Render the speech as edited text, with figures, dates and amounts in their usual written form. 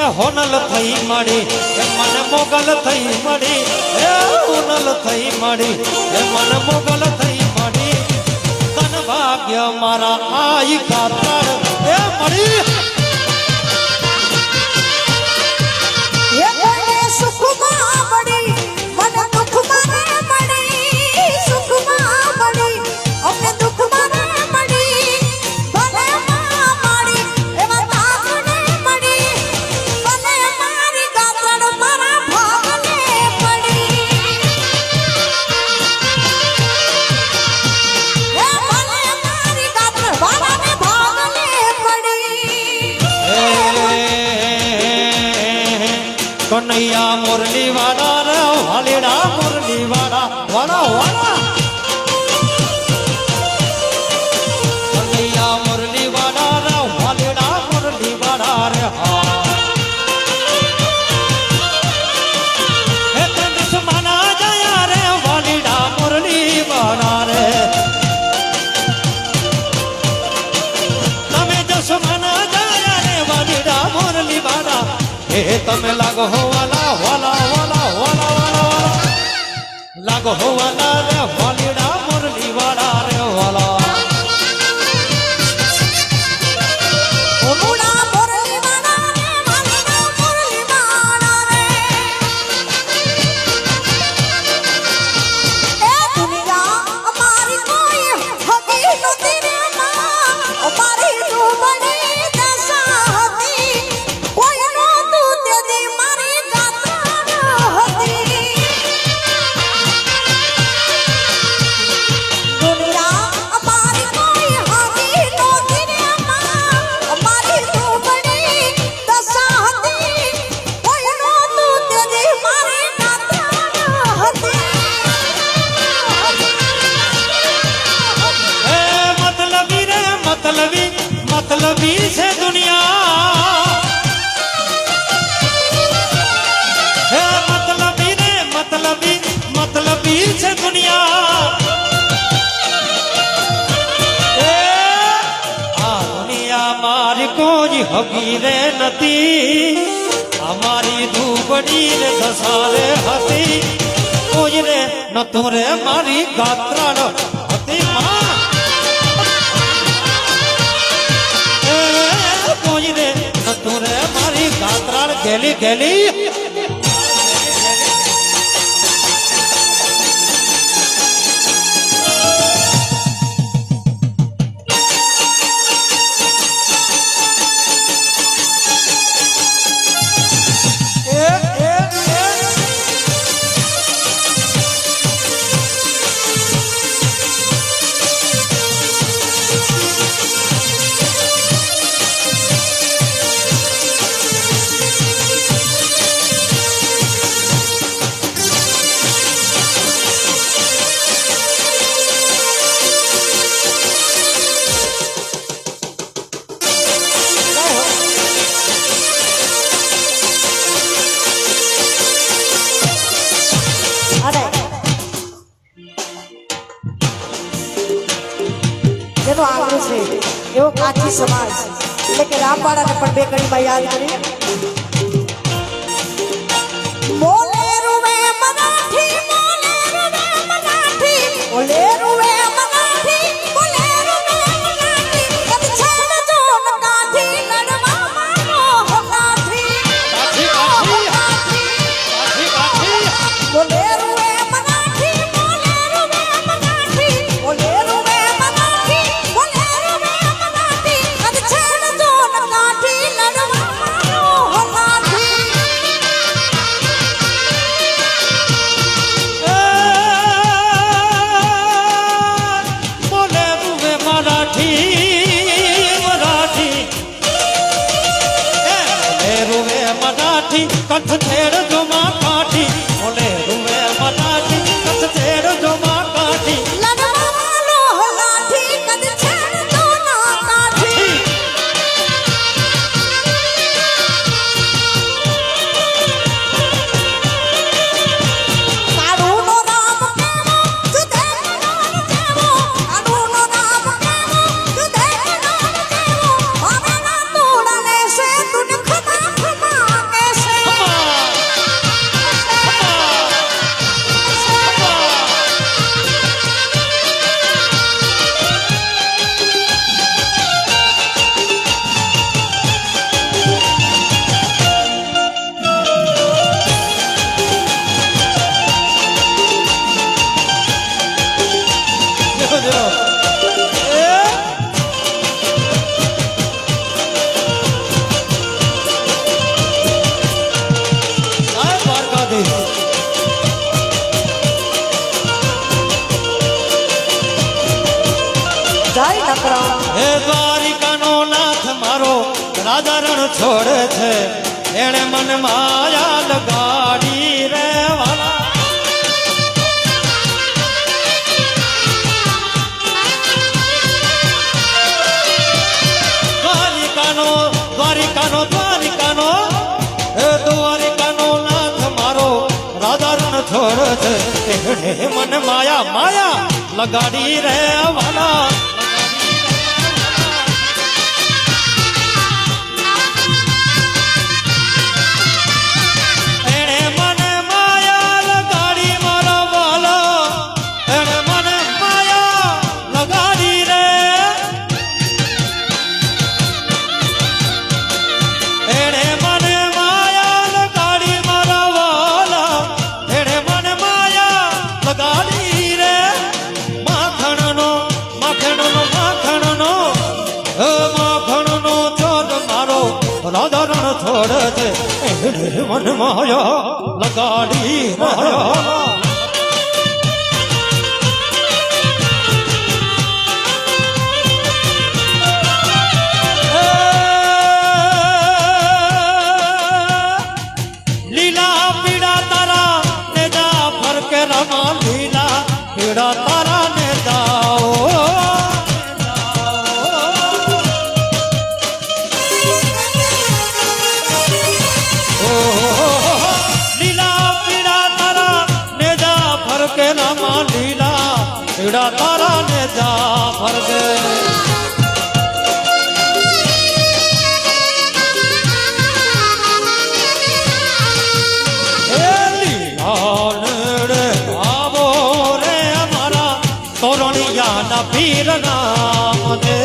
એ હોનલ થઈ મળી એ મન મોગલ થઈ મળી એ હોનલ થઈ મળી એ મન મોગલ થઈ મળી તન ભાગ્ય મારા આઈ કાતર એ મળી એ મને સુખમાં મળી મને દુઃખમાં મળી સુખમાં મળી અમને દુઃખમાં મળી ભલે મળી એમાં તાકને મળી ભલે મારી ગાતર મારા ભાગને પડી એ ભલે મારી ગાતર મારાને ભાગને પડી કનૈયા મુરલી વાળા રે વાલીડા મુરલી વાળા વાળા વાળા કનૈયા મુરલી વાળા રે વાલીડા મુરલી વાળા રે હા હે તન સુમના જયા રે વાલીડા મુરલી વાળા રે તમે જસમના જયા રે વાલીડા મુરલી વાળા હે તમે લાગો હો વાલા વાલા વાલા વાલા વાલા લાગો હો વાલા રે વાલીડા મુરલી વાળા રે વાલા ઓનુડા મુરલી વાળા રે વાલીડા મુરલી વાળા રે એ દુનિયા અમારી કોઈ હકી નહોતી રે માં અમારી ડૂબડી દશા હતી કોઈ નહોતું તેથી મારી ગાતર હતી દુનિયા અમારી કોઈ હકી નહોતી રે માં અમારી ડૂબડી દશા હતી કોઈ નહોતું તેથી મારી ગાતર હતી હે મતલબી રે મતલબી મતલબી છે દુનિયા હે મતલબી રે મતલબી મતલબી છે દુનિયા એ આ દુનિયા મારી કોઈ હગી રે નથી અમારી ધૂપડી રે ધસારે હતી કોઈ રે નતું રે મારી ગાત્રાળ હતી માં એ કોઈ રે નતું રે મારી ગાત્રાળ ગેલી ગેલી અરે જેનો આગળ છે એવો કાચી સમાજ એટલે કે રામવાળાને પણ બે કડીમાં યાદ કરી બોલે રૂવે મરાઠી બોલે રૂવે મરાઠી બોલે રૂવે મરાઠી બોલે રૂવે મરાઠી કદ છેડ જો નકાથી લડવા મારો હોકાથી બોલે રૂવે મરાઠી બોલે રૂવે મરાઠી બોલે રૂવે મરાઠી બોલે રૂવે મરાઠી કદ છેડ જો નકાથી લડવા મારો હોકાથી બોલે રૂવે મરાઠી મરાઠી બોલે રૂવે મરાઠી કચ્છ છેડ જો માં કાઠી બોલે રૂવે મરાઠી કચ્છ છેડ જો માં કાઠી લડવા વાલો હોકાથી કદ છેડ જો નકાથી કાળુનો રામ કેવો જુદે નામ કેવો કાળુનો રામ કેવો જુદે નામ કેવો હવે ના તોડને છે તું ખમા ખમા જાય નકરા હે દ્વારિકાનો નાથ મારો રાજા રણ છોડે છે એણે મન માયા લગાડી રે વાલા દ્વારિકાનો હે દ્વારિકાનો નાથ મારો રાજા રણ છોડે છે એણે મન માયા લગાડી રે વાલા છોડ છે મન માયા લગાડી માયા લીલા પીડા તારા ને જા ફરકે રમા લીલા પીડા તારા ને જાઓ લીલા તારા ને જા ફરકે આવો રે અમારા તોરણિયા ના પીર નામ દે